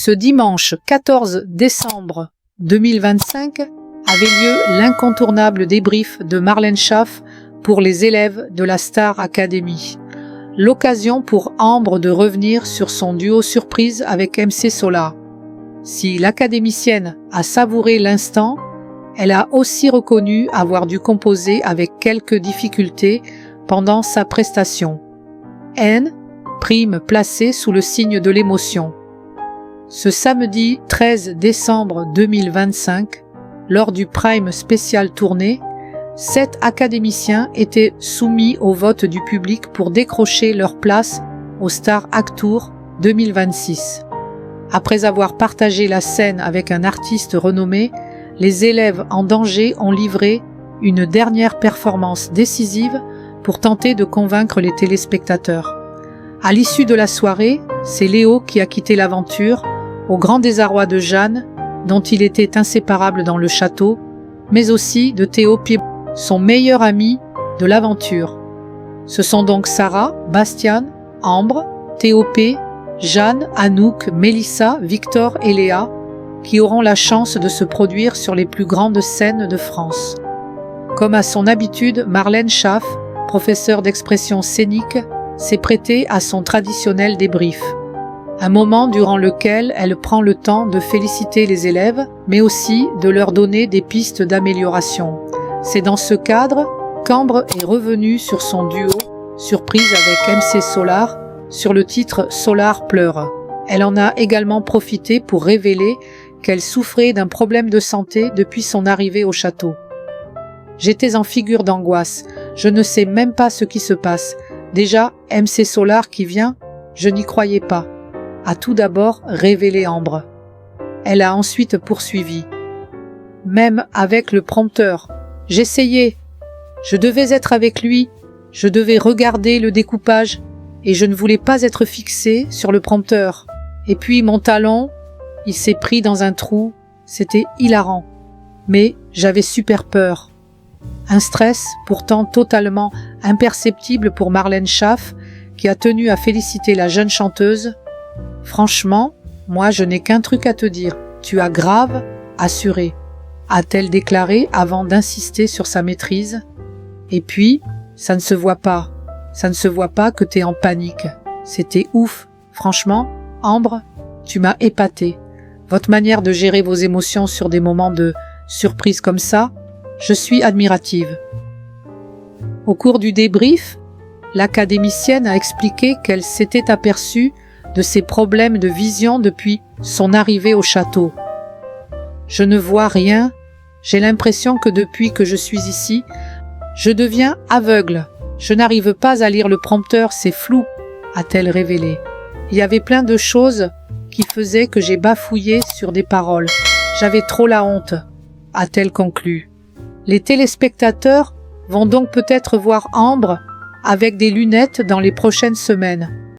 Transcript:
Ce dimanche 14 décembre 2025 avait lieu l'incontournable débrief de Marlène Schaff pour les élèves de la Star Academy. L'occasion pour Ambre de revenir sur son duo surprise avec MC Solar. Si l'académicienne a savouré l'instant, elle a aussi reconnu avoir dû composer avec quelques difficultés pendant sa prestation. N, prime placée sous le signe de l'émotion. Ce samedi 13 décembre 2025, lors du Prime spécial tournée, 7 académiciens étaient soumis au vote du public pour décrocher leur place au Star Act Tour 2026. Après avoir partagé la scène avec un artiste renommé, les élèves en danger ont livré une dernière performance décisive pour tenter de convaincre les téléspectateurs. À l'issue de la soirée, c'est Léo qui a quitté l'aventure, au grand désarroi de Jeanne, dont il était inséparable dans le château, mais aussi de Théo Pied, son meilleur ami de l'aventure. Ce sont donc Sarah, Bastian, Ambre, Théo P, Jeanne, Anouk, Mélissa, Victor et Léa qui auront la chance de se produire sur les plus grandes scènes de France. Comme à son habitude, Marlène Schaff, professeure d'expression scénique, s'est prêtée à son traditionnel débrief. Un moment durant lequel elle prend le temps de féliciter les élèves, mais aussi de leur donner des pistes d'amélioration. C'est dans ce cadre qu'Ambre est revenue sur son duo, surprise avec MC Solar, sur le titre Solar pleure. Elle en a également profité pour révéler qu'elle souffrait d'un problème de santé depuis son arrivée au château. J'étais en figure d'angoisse, je ne sais même pas ce qui se passe. Déjà, MC Solar qui vient, je n'y croyais pas. A tout d'abord révélé Ambre. Elle a ensuite poursuivi. Même avec le prompteur, j'essayais. Je devais être avec lui, je devais regarder le découpage et je ne voulais pas être fixée sur le prompteur. Et puis mon talon, il s'est pris dans un trou, c'était hilarant. Mais j'avais super peur. Un stress pourtant totalement imperceptible pour Marlène Schaff qui a tenu à féliciter la jeune chanteuse. Franchement, moi je n'ai qu'un truc à te dire, tu as grave assuré, a-t-elle déclaré avant d'insister sur sa maîtrise. Et puis, ça ne se voit pas que t'es en panique. C'était ouf, franchement, Ambre, tu m'as épatée. Votre manière de gérer vos émotions sur des moments de surprise comme ça, je suis admirative. Au cours du débrief, l'académicienne a expliqué qu'elle s'était aperçue de ses problèmes de vision depuis son arrivée au château. Je ne vois rien, j'ai l'impression que depuis que je suis ici, je deviens aveugle. Je n'arrive pas à lire le prompteur, c'est flou, a-t-elle révélé. Il y avait plein de choses qui faisaient que j'ai bafouillé sur des paroles. J'avais trop la honte, a-t-elle conclu. Les téléspectateurs vont donc peut-être voir Ambre avec des lunettes dans les prochaines semaines.